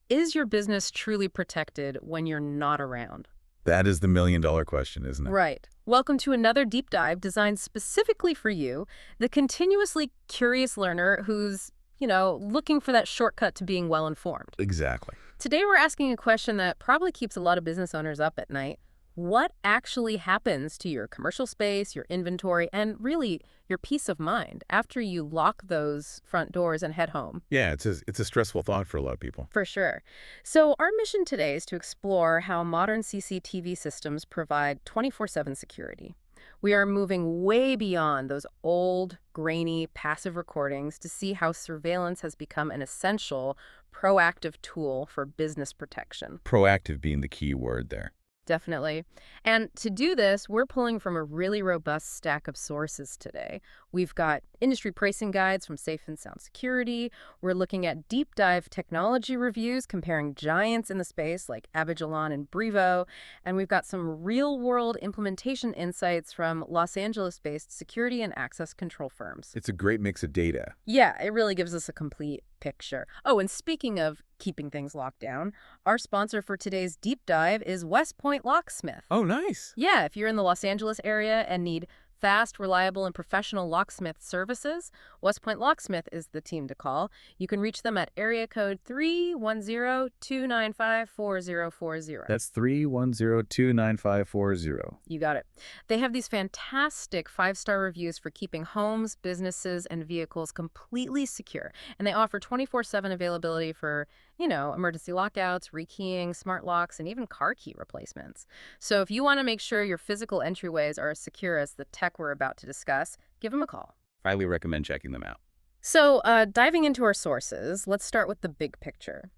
Is your business truly protected when you're not around? That is the million-dollar question, isn't it? Right. Welcome to another deep dive designed specifically for you, the continuously curious learner who's, looking for that shortcut to being well informed. Exactly. Today we're asking a question that probably keeps a lot of business owners up at night. What actually happens to your commercial space, your inventory, and really your peace of mind after you lock those front doors and head home? Yeah, it's a stressful thought for a lot of people. For sure. So our mission today is to explore how modern CCTV systems provide 24/7 security. We are moving way beyond those old, grainy, passive recordings to see how surveillance has become an essential, proactive tool for business protection. Proactive being the key word there. Definitely. And to do this, we're pulling from a really robust stack of sources today. We've got industry pricing guides from Safe and Sound Security. We're looking at deep dive technology reviews comparing giants in the space like Avigilon and Brevo. And we've got some real world implementation insights from Los Angeles-based security and access control firms. It's a great mix of data. Yeah, it really gives us a complete picture. Oh, and speaking of keeping things locked down, our sponsor for today's deep dive is West Point Locksmith. Oh, nice. Yeah, if you're in the Los Angeles area and need fast, reliable, and professional locksmith services, West Point Locksmith is the team to call. You can reach them at area code 310-295-4040. That's 310-295-40. You got it. They have these fantastic 5-star reviews for keeping homes, businesses, and vehicles completely secure. And they offer 24/7 availability for, emergency lockouts, rekeying, smart locks, and even car key replacements. So if you want to make sure your physical entryways are as secure as the tech we're about to discuss, give them a call. Highly recommend checking them out. So diving into our sources, let's start with the big picture.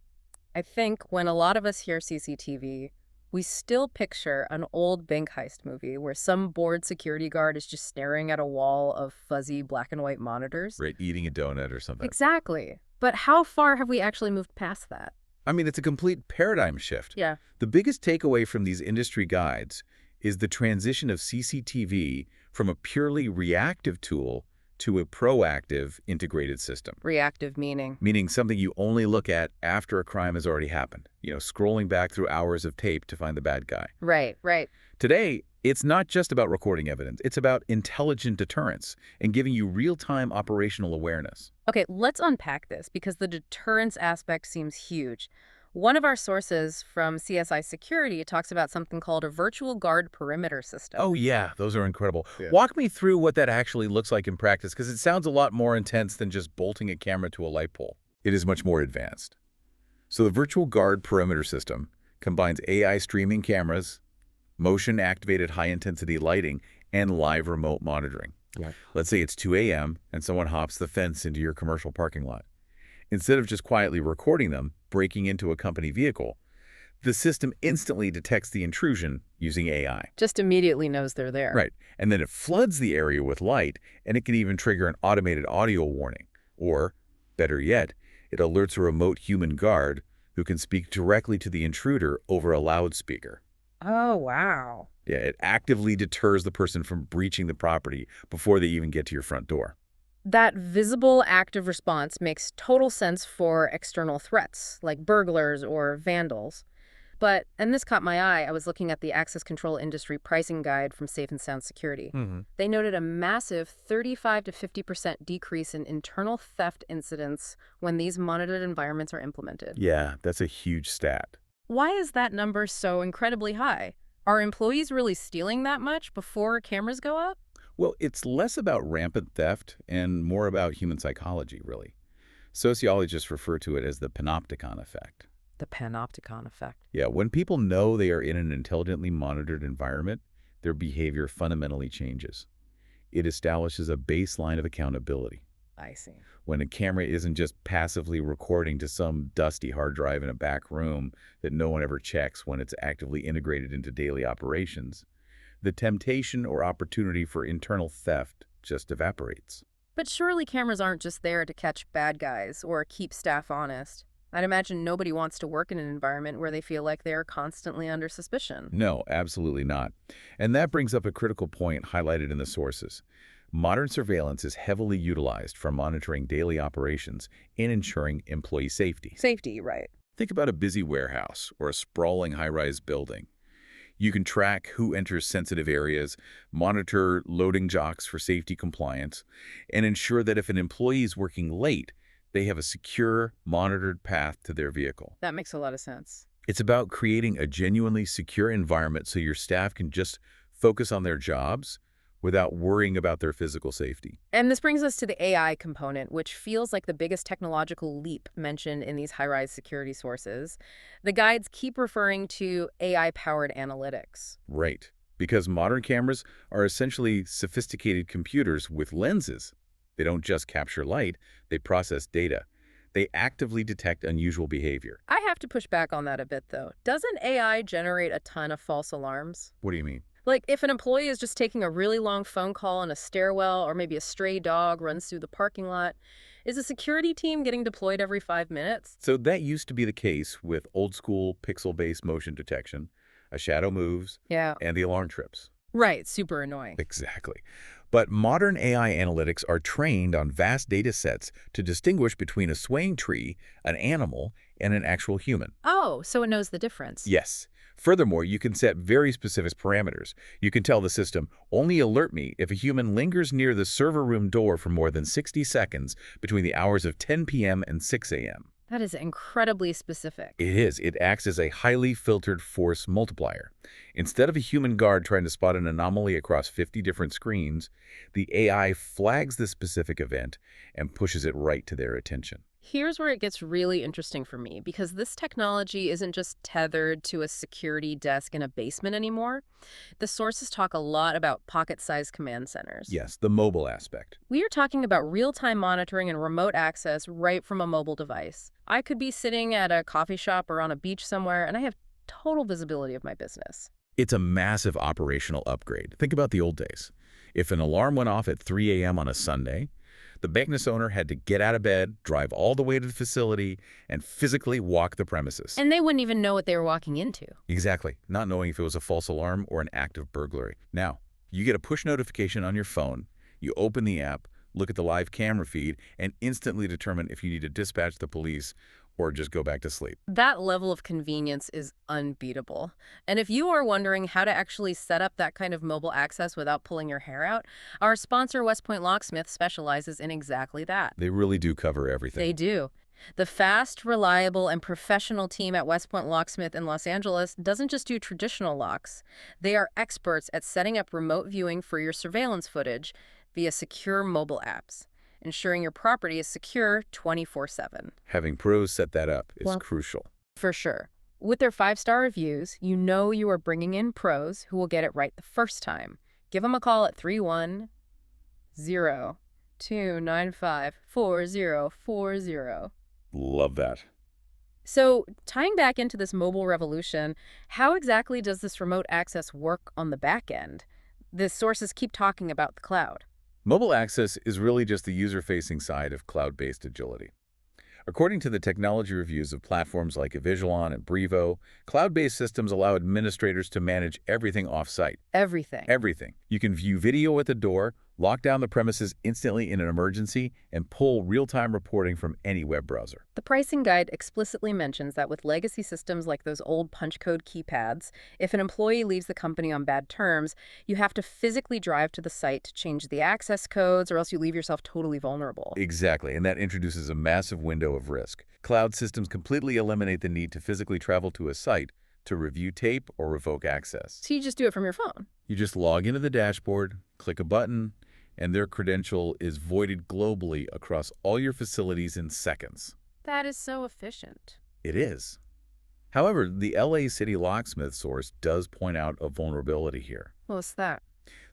I think when a lot of us hear CCTV, we still picture an old bank heist movie where some bored security guard is just staring at a wall of fuzzy black and white monitors. Right, eating a donut or something. Exactly. But how far have we actually moved past that? I mean, it's a complete paradigm shift. Yeah. The biggest takeaway from these industry guides is the transition of CCTV from a purely reactive tool to a proactive integrated system. Reactive meaning? Meaning something you only look at after a crime has already happened. Scrolling back through hours of tape to find the bad guy. Right. Today, it's not just about recording evidence. It's about intelligent deterrence and giving you real-time operational awareness. Okay, let's unpack this because the deterrence aspect seems huge. One of our sources from CSI Security talks about something called a virtual guard perimeter system. Oh, yeah. Those are incredible. Yeah. Walk me through what that actually looks like in practice, because it sounds a lot more intense than just bolting a camera to a light pole. It is much more advanced. So the virtual guard perimeter system combines AI streaming cameras, motion-activated high-intensity lighting, and live remote monitoring. Yeah. Let's say it's 2 a.m. and someone hops the fence into your commercial parking lot. Instead of just quietly recording them breaking into a company vehicle, the system instantly detects the intrusion using AI. Just immediately knows they're there. Right. And then it floods the area with light, and it can even trigger an automated audio warning. Or, better yet, it alerts a remote human guard who can speak directly to the intruder over a loudspeaker. Oh, wow. Yeah, it actively deters the person from breaching the property before they even get to your front door. That visible active response makes total sense for external threats, like burglars or vandals. But, and this caught my eye, I was looking at the access control industry pricing guide from Safe and Sound Security. They noted a massive 35 to 50% decrease in internal theft incidents when these monitored environments are implemented. Yeah, that's a huge stat. Why is that number so incredibly high? Are employees really stealing that much before cameras go up? Well, it's less about rampant theft and more about human psychology, really. Sociologists refer to it as the panopticon effect. The panopticon effect. Yeah, when people know they are in an intelligently monitored environment, their behavior fundamentally changes. It establishes a baseline of accountability. I see. When a camera isn't just passively recording to some dusty hard drive in a back room that no one ever checks when it's actively integrated into daily operations, the temptation or opportunity for internal theft just evaporates. But surely cameras aren't just there to catch bad guys or keep staff honest. I'd imagine nobody wants to work in an environment where they feel like they are constantly under suspicion. No, absolutely not. And that brings up a critical point highlighted in the sources. Modern surveillance is heavily utilized for monitoring daily operations and ensuring employee safety. Safety, right. Think about a busy warehouse or a sprawling high-rise building. You can track who enters sensitive areas, monitor loading jocks for safety compliance, and ensure that if an employee is working late, they have a secure, monitored path to their vehicle. That makes a lot of sense. It's about creating a genuinely secure environment so your staff can just focus on their jobs without worrying about their physical safety. And this brings us to the AI component, which feels like the biggest technological leap mentioned in these high-rise security sources. The guides keep referring to AI-powered analytics. Right. Because modern cameras are essentially sophisticated computers with lenses. They don't just capture light, they process data. They actively detect unusual behavior. I have to push back on that a bit, though. Doesn't AI generate a ton of false alarms? What do you mean? Like, if an employee is just taking a really long phone call in a stairwell, or maybe a stray dog runs through the parking lot, is a security team getting deployed every 5 minutes? So that used to be the case with old-school pixel-based motion detection. A shadow moves, Yeah. and the alarm trips. Right, super annoying. Exactly. But modern AI analytics are trained on vast data sets to distinguish between a swaying tree, an animal, and an actual human. Oh, so it knows the difference. Yes. Furthermore, you can set very specific parameters. You can tell the system, only alert me if a human lingers near the server room door for more than 60 seconds between the hours of 10 p.m. and 6 a.m. That is incredibly specific. It is. It acts as a highly filtered force multiplier. Instead of a human guard trying to spot an anomaly across 50 different screens, the AI flags the specific event and pushes it right to their attention. Here's where it gets really interesting for me, because this technology isn't just tethered to a security desk in a basement anymore. The sources talk a lot about pocket-sized command centers. Yes, the mobile aspect. We are talking about real-time monitoring and remote access right from a mobile device. I could be sitting at a coffee shop or on a beach somewhere, and I have total visibility of my business. It's a massive operational upgrade. Think about the old days. If an alarm went off at 3 a.m. on a Sunday, the business owner had to get out of bed, drive all the way to the facility, and physically walk the premises. And they wouldn't even know what they were walking into. Exactly, not knowing if it was a false alarm or an act of burglary. Now, you get a push notification on your phone, you open the app, look at the live camera feed, and instantly determine if you need to dispatch the police or just go back to sleep. That level of convenience is unbeatable. And if you are wondering how to actually set up that kind of mobile access without pulling your hair out, our sponsor, West Point Locksmith, specializes in exactly that. They really do cover everything. They do. The fast, reliable, and professional team at West Point Locksmith in Los Angeles doesn't just do traditional locks. They are experts at setting up remote viewing for your surveillance footage via secure mobile apps, ensuring your property is secure 24/7. Having pros set that up is crucial. For sure. With their 5-star reviews, you know you are bringing in pros who will get it right the first time. Give them a call at 310-295-4040. Love that. So, tying back into this mobile revolution, how exactly does this remote access work on the back end? The sources keep talking about the cloud. Mobile access is really just the user-facing side of cloud-based agility. According to the technology reviews of platforms like Avigilon and Brevo, cloud-based systems allow administrators to manage everything off-site. Everything. Everything. You can view video at the door, lock down the premises instantly in an emergency, and pull real-time reporting from any web browser. The pricing guide explicitly mentions that with legacy systems like those old punch code keypads, if an employee leaves the company on bad terms, you have to physically drive to the site to change the access codes, or else you leave yourself totally vulnerable. Exactly, and that introduces a massive window of risk. Cloud systems completely eliminate the need to physically travel to a site to review tape or revoke access. So you just do it from your phone. You just log into the dashboard, click a button, and their credential is voided globally across all your facilities in seconds. That is so efficient. It is. However, the LA City Locksmith source does point out a vulnerability here. What's that?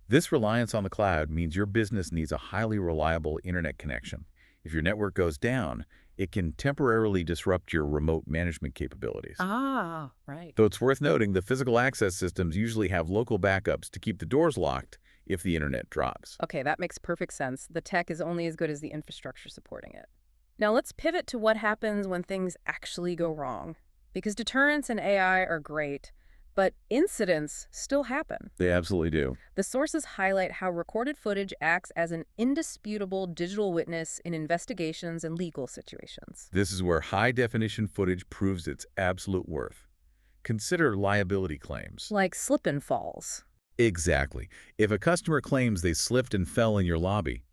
This reliance on the cloud means your business needs a highly reliable internet connection. If your network goes down, it can temporarily disrupt your remote management capabilities. Ah, right. Though it's worth noting, the physical access systems usually have local backups to keep the doors locked if the internet drops. Okay, that makes perfect sense. The tech is only as good as the infrastructure supporting it. Now let's pivot to what happens when things actually go wrong. Because deterrence and AI are great, But incidents still happen. They absolutely do. The sources highlight how recorded footage acts as an indisputable digital witness in investigations and legal situations. This is where high-definition footage proves its absolute worth. Consider liability claims. Like slip and falls. Exactly. If a customer claims they slipped and fell in your lobby,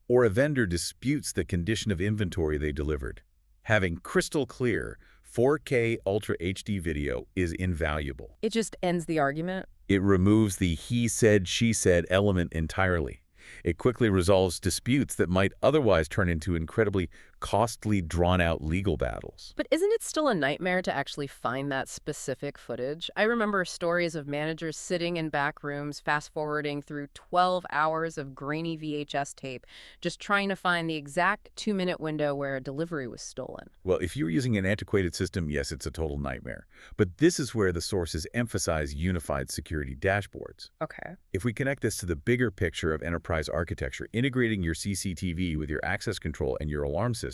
or a vendor disputes the condition of inventory they delivered, having crystal clear 4K Ultra HD video is invaluable. It just ends the argument. It removes the he said, she said element entirely. It quickly resolves disputes that might otherwise turn into incredibly costly, drawn-out legal battles. But isn't it still a nightmare to actually find that specific footage? I remember stories of managers sitting in back rooms, fast-forwarding through 12 hours of grainy VHS tape, just trying to find the exact 2-minute window where a delivery was stolen. Well, if you're using an antiquated system, yes, it's a total nightmare. But this is where the sources emphasize unified security dashboards. Okay. If we connect this to the bigger picture of enterprise architecture, integrating your CCTV with your access control and your alarm systems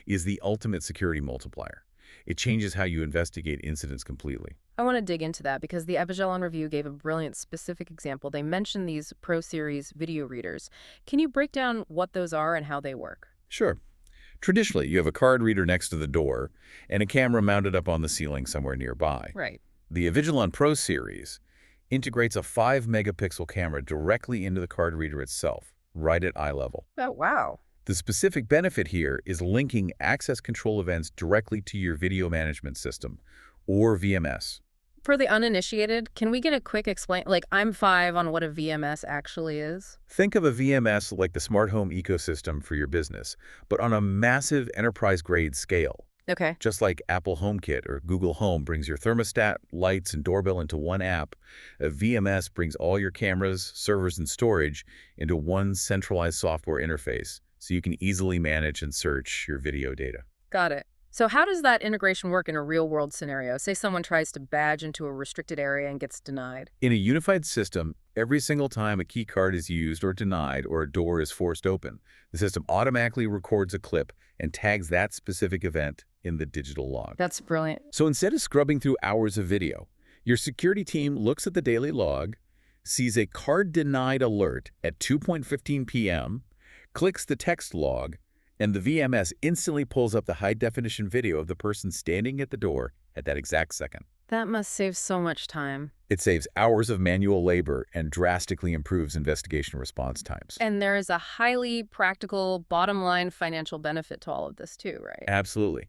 is the ultimate security multiplier. It changes how you investigate incidents completely. I want to dig into that because the Epigelon review gave a brilliant specific example. They mentioned these Pro Series video readers. Can you break down what those are and how they work? Sure. Traditionally, you have a card reader next to the door and a camera mounted up on the ceiling somewhere nearby. Right. The Avigilon Pro Series integrates a 5-megapixel camera directly into the card reader itself, right at eye level. Oh, wow. The specific benefit here is linking access control events directly to your video management system, or VMS. For the uninitiated, can we get a quick explain? Like, I'm 5 on what a VMS actually is. Think of a VMS like the smart home ecosystem for your business, but on a massive enterprise-grade scale. Okay. Just like Apple HomeKit or Google Home brings your thermostat, lights, and doorbell into one app, a VMS brings all your cameras, servers, and storage into one centralized software interface, so you can easily manage and search your video data. Got it. So how does that integration work in a real-world scenario? Say someone tries to badge into a restricted area and gets denied. In a unified system, every single time a key card is used or denied or a door is forced open, the system automatically records a clip and tags that specific event in the digital log. That's brilliant. So instead of scrubbing through hours of video, your security team looks at the daily log, sees a card denied alert at 2:15 p.m., clicks the text log, and the VMS instantly pulls up the high-definition video of the person standing at the door at that exact second. That must save so much time. It saves hours of manual labor and drastically improves investigation response times. And there is a highly practical bottom-line financial benefit to all of this too, right? Absolutely.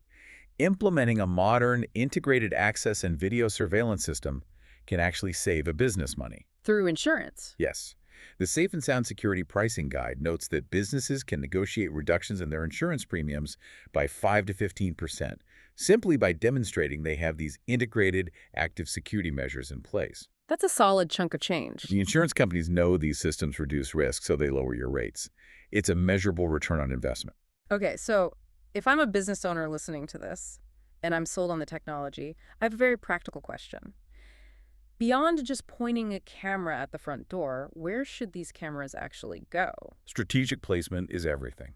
Implementing a modern, integrated access and video surveillance system can actually save a business money. Through insurance. Yes. The Safe and Sound Security Pricing Guide notes that businesses can negotiate reductions in their insurance premiums by 5 to 15%, simply by demonstrating they have these integrated active security measures in place. That's a solid chunk of change. The insurance companies know these systems reduce risk, so they lower your rates. It's a measurable return on investment. Okay, so if I'm a business owner listening to this and I'm sold on the technology, I have a very practical question. Beyond just pointing a camera at the front door, where should these cameras actually go? Strategic placement is everything.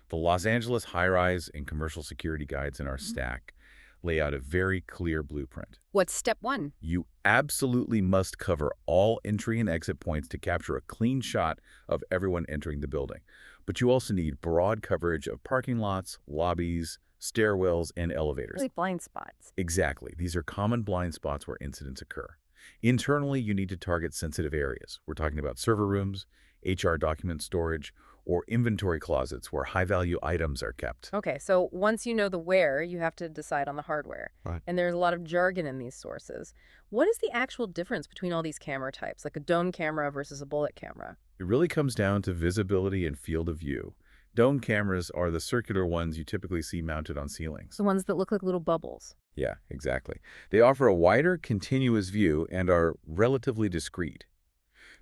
The Los Angeles high-rise and commercial security guides in our stack lay out a very clear blueprint. What's step 1? You absolutely must cover all entry and exit points to capture a clean shot of everyone entering the building. But you also need broad coverage of parking lots, lobbies, stairwells, and elevators. Really blind spots. Exactly. These are common blind spots where incidents occur. Internally, you need to target sensitive areas. We're talking about server rooms, HR document storage, or inventory closets where high-value items are kept. Okay, so once you know the where, you have to decide on the hardware. Right. And there's a lot of jargon in these sources. What is the actual difference between all these camera types, like a dome camera versus a bullet camera? It really comes down to visibility and field of view. Dome cameras are the circular ones you typically see mounted on ceilings. The ones that look like little bubbles. Yeah, exactly. They offer a wider, continuous view and are relatively discreet.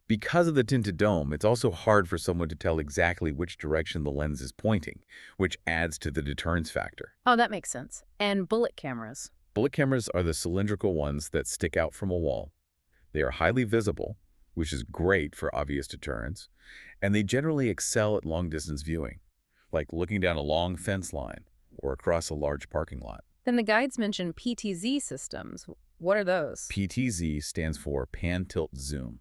Because of the tinted dome, it's also hard for someone to tell exactly which direction the lens is pointing, which adds to the deterrence factor. Oh, that makes sense. And bullet cameras. Bullet cameras are the cylindrical ones that stick out from a wall. They are highly visible, which is great for obvious deterrence, and they generally excel at long-distance viewing, like looking down a long fence line or across a large parking lot. Then the guides mention PTZ systems. What are those? PTZ stands for Pan Tilt Zoom.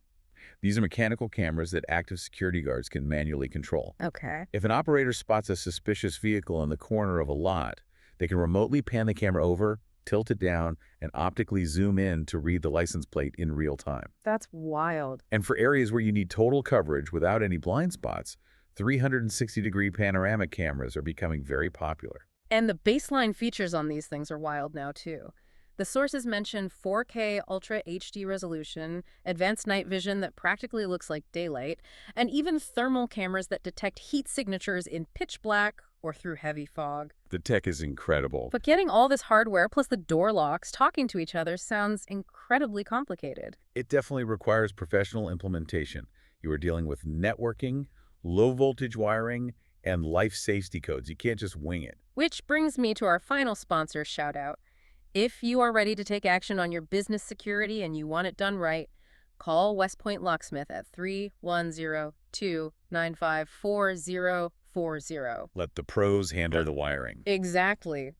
These are mechanical cameras that active security guards can manually control. Okay. If an operator spots a suspicious vehicle in the corner of a lot, they can remotely pan the camera over, tilt it down, and optically zoom in to read the license plate in real time. That's wild. And for areas where you need total coverage without any blind spots, 360-degree panoramic cameras are becoming very popular. And the baseline features on these things are wild now, too. The sources mention 4K Ultra HD resolution, advanced night vision that practically looks like daylight, and even thermal cameras that detect heat signatures in pitch black or through heavy fog. The tech is incredible. But getting all this hardware plus the door locks talking to each other sounds incredibly complicated. It definitely requires professional implementation. You are dealing with networking, low-voltage wiring, and life safety codes. You can't just wing it. Which brings me to our final sponsor shout-out. If you are ready to take action on your business security and you want it done right, call West Point Locksmith at 310-295-4040. Let the pros handle the wiring. Exactly.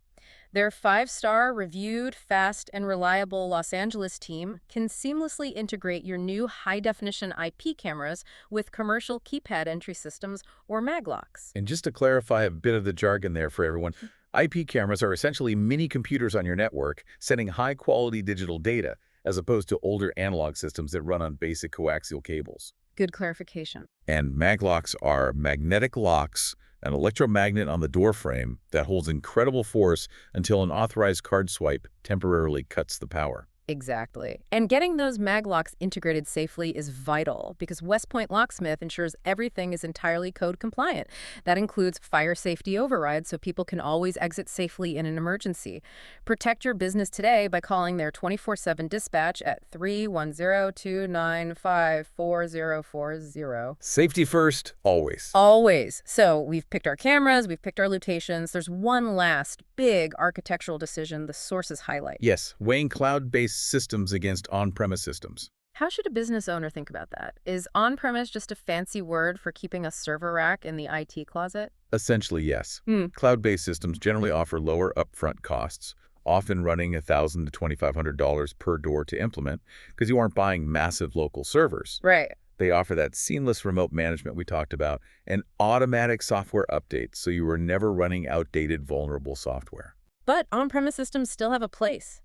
Their 5-star, reviewed, fast, and reliable Los Angeles team can seamlessly integrate your new high-definition IP cameras with commercial keypad entry systems or maglocks. And just to clarify a bit of the jargon there for everyone, IP cameras are essentially mini computers on your network sending high-quality digital data, as opposed to older analog systems that run on basic coaxial cables. Good clarification. And maglocks are magnetic locks, an electromagnet on the door frame that holds incredible force until an authorized card swipe temporarily cuts the power. Exactly. And getting those maglocks integrated safely is vital because West Point Locksmith ensures everything is entirely code compliant. That includes fire safety overrides so people can always exit safely in an emergency. Protect your business today by calling their 24/7 dispatch at 310-295-4040. Safety first, always. Always. So we've picked our cameras, we've picked our locations. There's one last big architectural decision the sources highlight. Yes, weighing cloud-based systems against on-premise systems. How should a business owner think about that? Is on-premise just a fancy word for keeping a server rack in the IT closet? Essentially, yes. Cloud-based systems generally offer lower upfront costs, often running $1,000 to $2,500 per door to implement, because you aren't buying massive local servers. Right. They offer that seamless remote management we talked about and automatic software updates, so you are never running outdated, vulnerable software. But on-premise systems still have a place.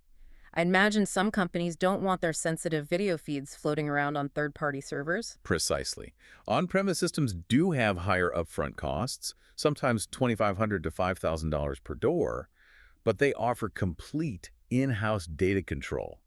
I imagine some companies don't want their sensitive video feeds floating around on third-party servers. Precisely. On-premise systems do have higher upfront costs, sometimes $2,500 to $5,000 per door, but they offer complete in-house data control.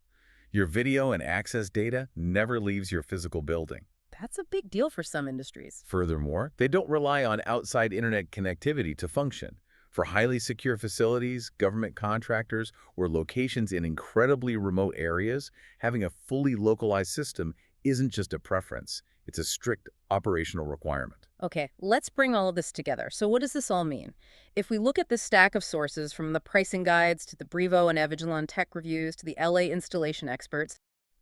Your video and access data never leaves your physical building. That's a big deal for some industries. Furthermore, they don't rely on outside internet connectivity to function. For highly secure facilities, government contractors, or locations in incredibly remote areas, having a fully localized system isn't just a preference. It's a strict operational requirement. Okay, let's bring all of this together. So what does this all mean? If we look at this stack of sources, from the pricing guides to the Brevo and Avigilon tech reviews to the LA installation experts,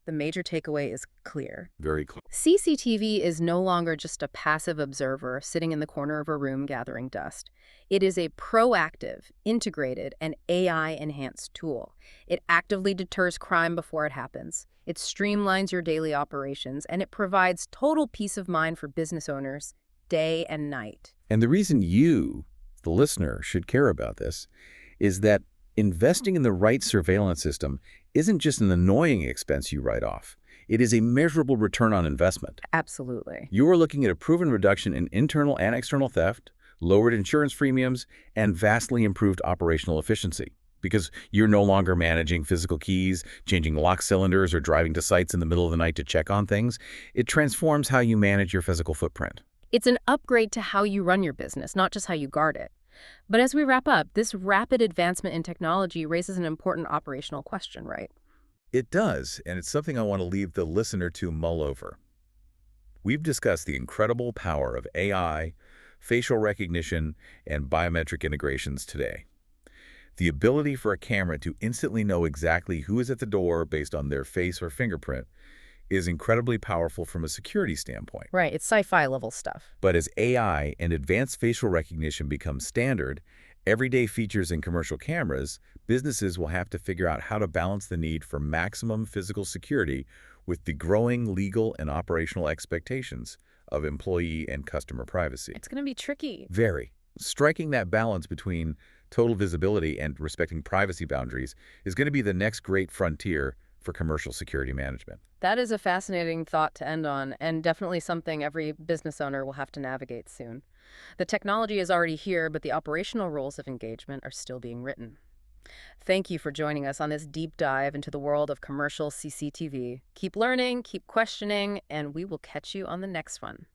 the major takeaway is clear. Very clear. CCTV is no longer just a passive observer sitting in the corner of a room gathering dust. It is a proactive, integrated, and AI-enhanced tool. It actively deters crime before it happens. It streamlines your daily operations, and it provides total peace of mind for business owners day and night. And the reason you, the listener, should care about this is that investing in the right surveillance system isn't just an annoying expense you write off. It is a measurable return on investment. Absolutely. You are looking at a proven reduction in internal and external theft, lowered insurance premiums, and vastly improved operational efficiency. Because you're no longer managing physical keys, changing lock cylinders, or driving to sites in the middle of the night to check on things. It transforms how you manage your physical footprint. It's an upgrade to how you run your business, not just how you guard it. But as we wrap up, this rapid advancement in technology raises an important operational question, right? It does, and it's something I want to leave the listener to mull over. We've discussed the incredible power of AI, facial recognition, and biometric integrations today. The ability for a camera to instantly know exactly who is at the door based on their face or fingerprint is incredibly powerful from a security standpoint. Right, it's sci-fi level stuff. But as AI and advanced facial recognition become standard, Everyday features in commercial cameras, businesses will have to figure out how to balance the need for maximum physical security with the growing legal and operational expectations of employee and customer privacy. It's going to be tricky. Very. Striking that balance between total visibility and respecting privacy boundaries is going to be the next great frontier for commercial security management. That is a fascinating thought to end on, and definitely something every business owner will have to navigate soon. The technology is already here, but the operational rules of engagement are still being written. Thank you for joining us on this deep dive into the world of commercial CCTV. Keep learning, keep questioning, and we will catch you on the next one.